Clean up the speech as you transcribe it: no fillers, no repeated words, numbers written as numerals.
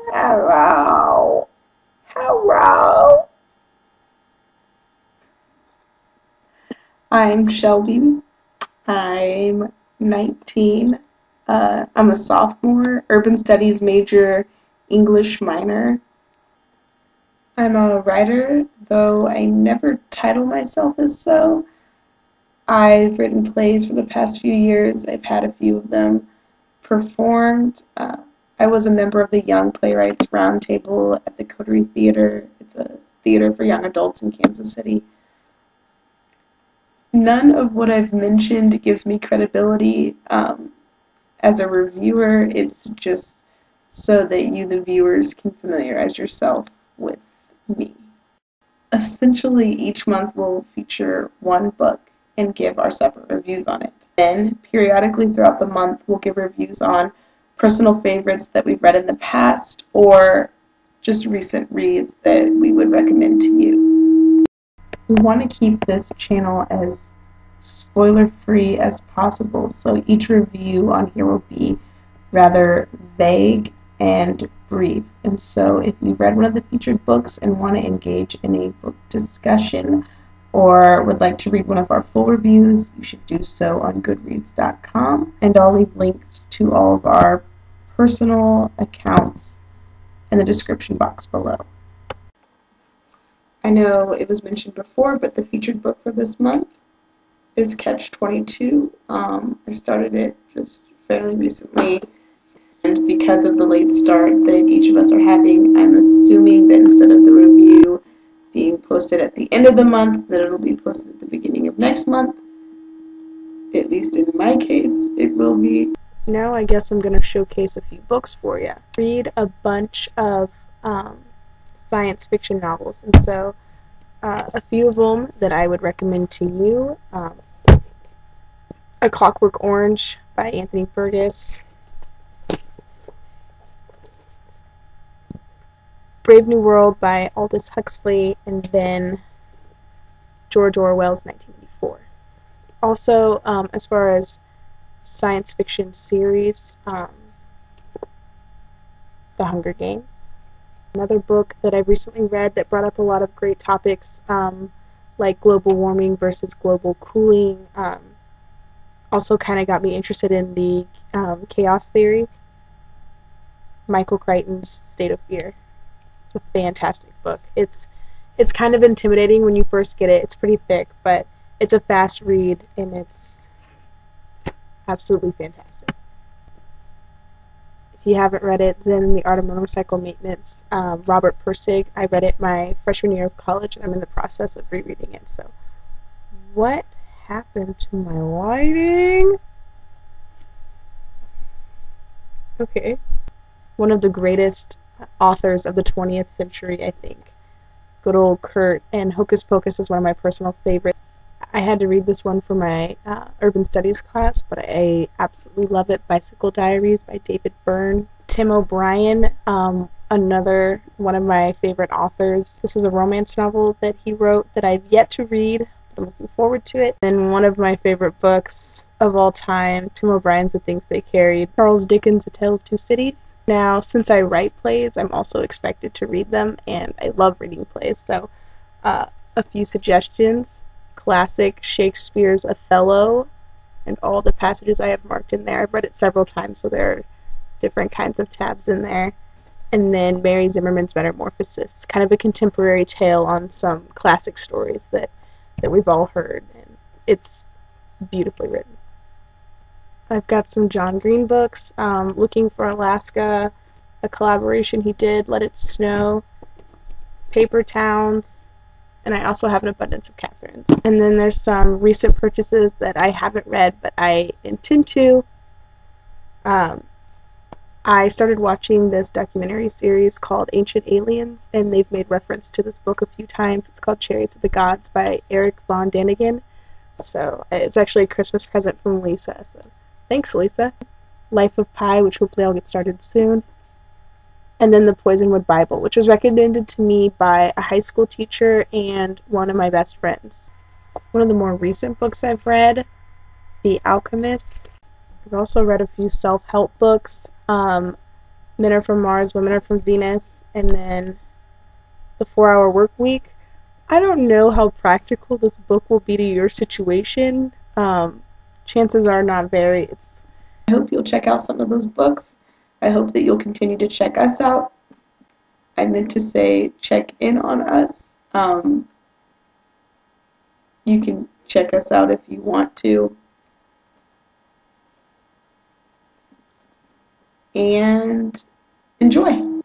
Hello. Hello. I'm Shelby. I'm 19. I'm a sophomore, urban studies major, English minor. I'm a writer, though I never title myself as so. I've written plays for the past few years. I've had a few of them performed. I was a member of the Young Playwrights Roundtable at the Coterie Theater. It's a theater for young adults in Kansas City. None of what I've mentioned gives me credibility as a reviewer. It's just so that you, the viewers, can familiarize yourself with me. Essentially, each month will feature one book and give our separate reviews on it. Then, periodically throughout the month, we'll give reviews on personal favorites that we've read in the past or just recent reads that we would recommend to you. We want to keep this channel as spoiler-free as possible, so each review on here will be rather vague and brief. And so if you've read one of the featured books and want to engage in a book discussion or would like to read one of our full reviews, you should do so on goodreads.com, and I'll leave links to all of our personal accounts in the description box below. I know it was mentioned before, but the featured book for this month is Catch-22. I started it just fairly recently, and because of the late start that each of us are having, I'm assuming that instead of the review being posted at the end of the month, that it'll be posted at the beginning of next month. At least in my case, it will be. Now I guess I'm going to showcase a few books for you. Read a bunch of science fiction novels, and so a few of them that I would recommend to you. A Clockwork Orange by Anthony Burgess. Brave New World by Aldous Huxley, and then George Orwell's 1984. Also, as far as science fiction series, The Hunger Games. Another book that I've recently read that brought up a lot of great topics, like global warming versus global cooling. Also kind of got me interested in the chaos theory. Michael Crichton's State of Fear. It's a fantastic book. It's kind of intimidating when you first get it. It's pretty thick, but it's a fast read, and it's absolutely fantastic. If you haven't read it, Zen and the Art of Motorcycle Maintenance, Robert Pirsig. I read it my freshman year of college, and I'm in the process of rereading it. So, what happened to my lighting? Okay. One of the greatest authors of the 20th century, I think. Good old Kurt, and Hocus Pocus is one of my personal favorites. I had to read this one for my urban studies class, but I absolutely love it. Bicycle Diaries by David Byrne. Tim O'Brien, another one of my favorite authors. This is a romance novel that he wrote that I've yet to read. I'm looking forward to it. And one of my favorite books of all time, Tim O'Brien's The Things They Carried. Charles Dickens' A Tale of Two Cities. Now, since I write plays, I'm also expected to read them, and I love reading plays, so a few suggestions. Classic Shakespeare's Othello, and all the passages I have marked in there. I've read it several times, so there are different kinds of tabs in there. And then Mary Zimmerman's Metamorphoses, kind of a contemporary tale on some classic stories that we've all heard, and it's beautifully written. I've got some John Green books, Looking for Alaska, a collaboration he did, Let It Snow, Paper Towns, and I also have an abundance of Katherines. And then there's some recent purchases that I haven't read, but I intend to. I started watching this documentary series called Ancient Aliens, and they've made reference to this book a few times. It's called Chariots of the Gods by Erich von Daniken. So it's actually a Christmas present from Lisa. So thanks, Lisa. Life of Pi, which hopefully I'll get started soon. And then the Poisonwood Bible, which was recommended to me by a high school teacher and one of my best friends. One of the more recent books I've read, The Alchemist. I've also read a few self-help books. Men Are From Mars, Women Are From Venus, and then The 4-Hour Workweek. I don't know how practical this book will be to your situation. Chances are not very. I hope you'll check out some of those books. I hope that you'll continue to check us out. I meant to say check in on us. You can check us out if you want to. And enjoy.